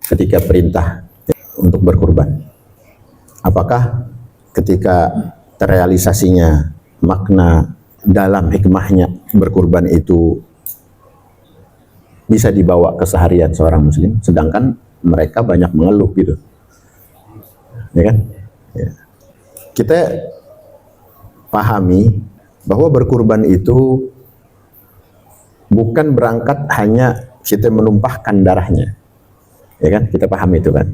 ketika perintah untuk berkurban? Apakah ketika terrealisasinya makna dalam hikmahnya berkurban itu bisa dibawa keseharian seorang muslim, sedangkan mereka banyak mengeluh gitu, ya kan? Ya. Kita pahami bahwa berkurban itu bukan berangkat hanya kita menumpahkan darahnya, ya kan? Kita paham itu kan.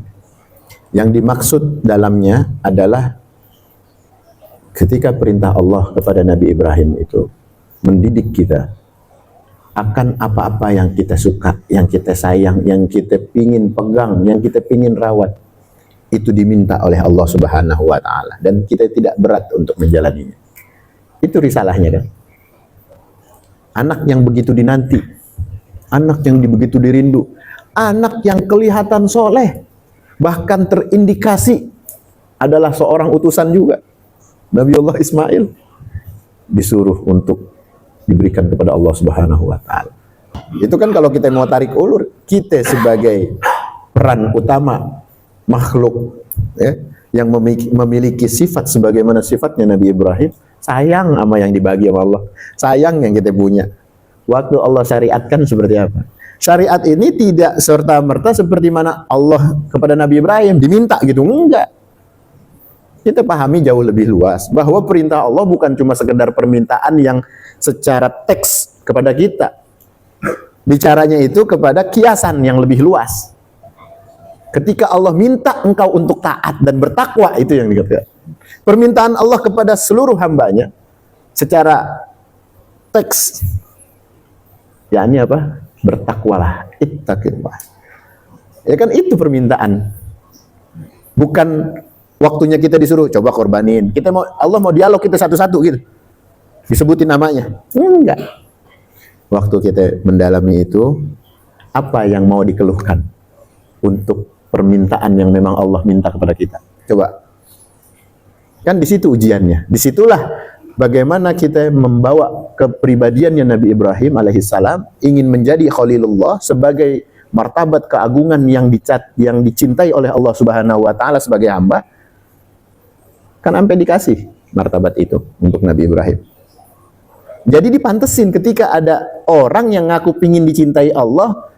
Yang dimaksud dalamnya adalah ketika perintah Allah kepada Nabi Ibrahim itu mendidik kita akan apa-apa yang kita suka, yang kita sayang, yang kita pingin pegang, yang kita pingin rawat, itu diminta oleh Allah Subhanahu wa Ta'ala, dan kita tidak berat untuk menjalaninya. Itu risalahnya kan. Anak yang begitu dinanti, anak yang begitu dirindu, anak yang kelihatan soleh, bahkan terindikasi adalah seorang utusan juga, Nabiullah Ismail, disuruh untuk diberikan kepada Allah Subhanahu wa Ta'ala. Itu kan kalau kita mau tarik ulur, kita sebagai peran utama makhluk ya, yang memiliki sifat sebagaimana sifatnya Nabi Ibrahim, sayang sama yang dibagi sama Allah, sayang yang kita punya. Waktu Allah syariatkan seperti apa? Syariat ini tidak serta-merta seperti mana Allah kepada Nabi Ibrahim diminta gitu, enggak. Kita pahami jauh lebih luas bahwa perintah Allah bukan cuma sekedar permintaan yang secara teks kepada kita. Bicaranya itu kepada kiasan yang lebih luas. Ketika Allah minta engkau untuk taat dan bertakwa, itu yang dikatakan. Permintaan Allah kepada seluruh hambanya secara teks, yakni apa? Bertakwalah, ittaqillah. Ya kan, itu permintaan. Bukan waktunya kita disuruh coba korbanin. Kita mau, Allah mau dialog kita satu-satu gitu. Disebutin namanya. Enggak. Waktu kita mendalami itu, apa yang mau dikeluhkan untuk permintaan yang memang Allah minta kepada kita. Coba. Kan di situ ujiannya. Disitulah bagaimana kita membawa kepribadiannya Nabi Ibrahim alaihissalam ingin menjadi Khalilullah sebagai martabat keagungan yang dicintai oleh Allah Subhanahu wa Ta'ala sebagai hamba. Kan sampai dikasih martabat itu untuk Nabi Ibrahim. Jadi dipantesin ketika ada orang yang ngaku pingin dicintai Allah,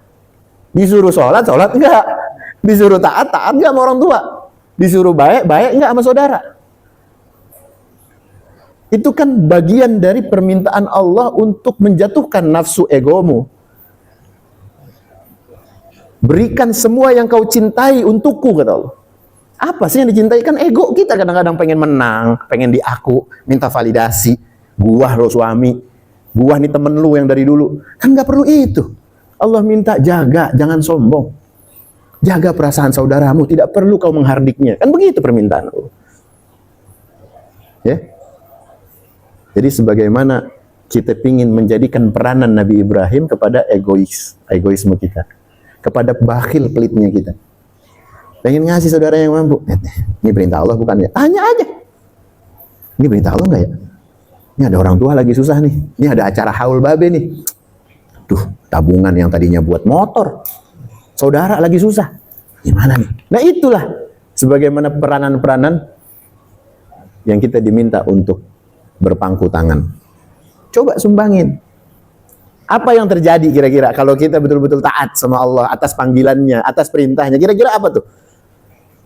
disuruh sholat enggak, disuruh taat enggak sama orang tua, disuruh baik enggak sama saudara. Itu kan bagian dari permintaan Allah untuk menjatuhkan nafsu egomu. Berikan semua yang kau cintai untukku, kata Allah. Apa sih yang dicintai? Kan ego kita kadang-kadang pengen menang, pengen diaku, minta validasi. Gua lo suami, gua nih temen lu yang dari dulu. Kan gak perlu itu. Allah minta jaga, jangan sombong. Jaga perasaan saudaramu, tidak perlu kau menghardiknya. Kan begitu permintaan Allah. Ya. Jadi sebagaimana kita ingin menjadikan peranan Nabi Ibrahim kepada egoisme kita, kepada bakhil pelitnya kita. Pengen ngasih saudara yang mampu. Ini perintah Allah bukan ya? Tanya aja. Ini perintah Allah enggak ya? Ini ada orang tua lagi susah nih. Ini ada acara haul babe nih. Tuh, tabungan yang tadinya buat motor. Saudara lagi susah. Gimana nih? Nah itulah sebagaimana peranan-peranan yang kita diminta untuk berpangku tangan. Coba sumbangin. Apa yang terjadi kira-kira kalau kita betul-betul taat sama Allah atas panggilannya, atas perintahnya? Kira-kira apa tuh?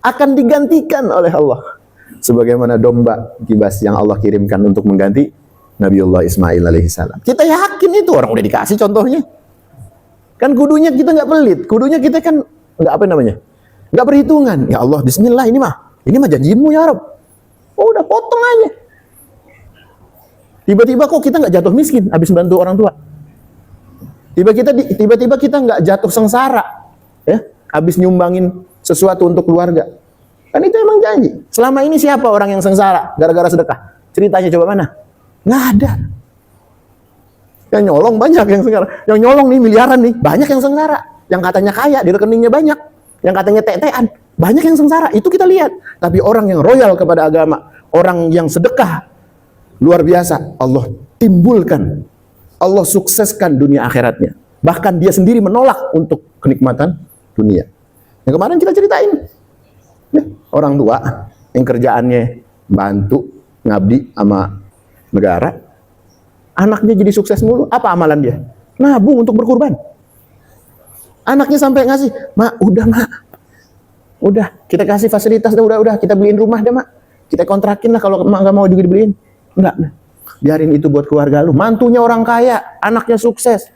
Akan digantikan oleh Allah. Sebagaimana domba kibas yang Allah kirimkan untuk mengganti Nabiullah Ismail alaihissalam. Kita yakin itu, orang udah dikasih contohnya. Kan kudunya kita nggak pelit, kudunya kita kan nggak nggak perhitungan. Ya Allah, Bismillah, ini mah janjimu ya Rabb. Oh, udah potong aja. Tiba-tiba kok kita nggak jatuh miskin habis bantu orang tua. Tiba-tiba kita nggak jatuh sengsara, ya, habis nyumbangin sesuatu untuk keluarga. Kan itu emang janji. Selama ini siapa orang yang sengsara gara-gara sedekah? Ceritanya coba mana? Nggak ada. Yang nyolong banyak yang sengsara. Yang nyolong nih miliaran nih, banyak yang sengsara. Yang katanya kaya, di rekeningnya banyak. Yang katanya tetean, banyak yang sengsara. Itu kita lihat. Tapi orang yang royal kepada agama, orang yang sedekah, luar biasa. Allah timbulkan, Allah sukseskan dunia akhiratnya. Bahkan dia sendiri menolak untuk kenikmatan dunia. Yang kemarin kita ceritain, ya, orang tua yang kerjaannya bantu ngabdi sama negara, anaknya jadi sukses mulu. Apa amalan dia? Nabung untuk berkurban. Anaknya sampai ngasih, mak, udah kita kasih fasilitas, udah kita beliin rumah deh, mak, kita kontrakin lah, kalau mak nggak mau juga dibeliin. Enggak, biarin itu buat keluarga lu. Mantunya orang kaya, anaknya sukses,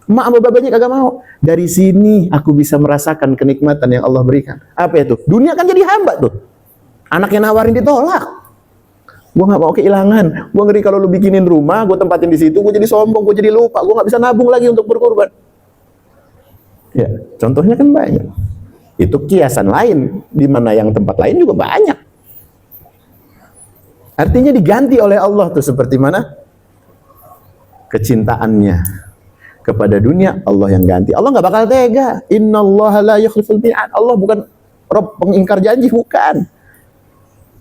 mak sama babanya kagak mau. Dari sini aku bisa merasakan kenikmatan yang Allah berikan. Apa itu? Dunia kan jadi hamba tuh. Anaknya nawarin ditolak. Gua nggak mau kehilangan. Gua ngeri kalau lu bikinin rumah, gua tempatin di situ, gua jadi sombong, gua jadi lupa, gua nggak bisa nabung lagi untuk berkorban. Ya, contohnya kan banyak. Itu kiasan lain, di mana yang tempat lain juga banyak. Artinya diganti oleh Allah tuh seperti mana? Kecintaannya kepada dunia, Allah yang ganti. Allah nggak bakal tega. Innallaha la yukhliful mi'ad. Allah bukan Rob pengingkar janji, bukan.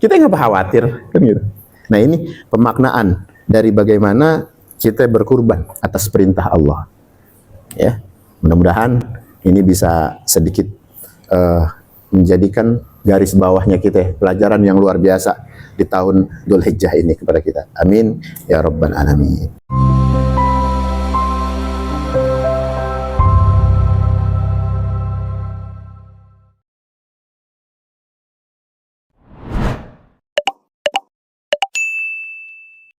Kita nggak khawatir, kan gitu. Nah, ini pemaknaan dari bagaimana kita berkurban atas perintah Allah. Ya, mudah-mudahan ini bisa sedikit menjadikan garis bawahnya kita, pelajaran yang luar biasa di tahun Dzulhijjah ini kepada kita. Amin ya rabbal alamin.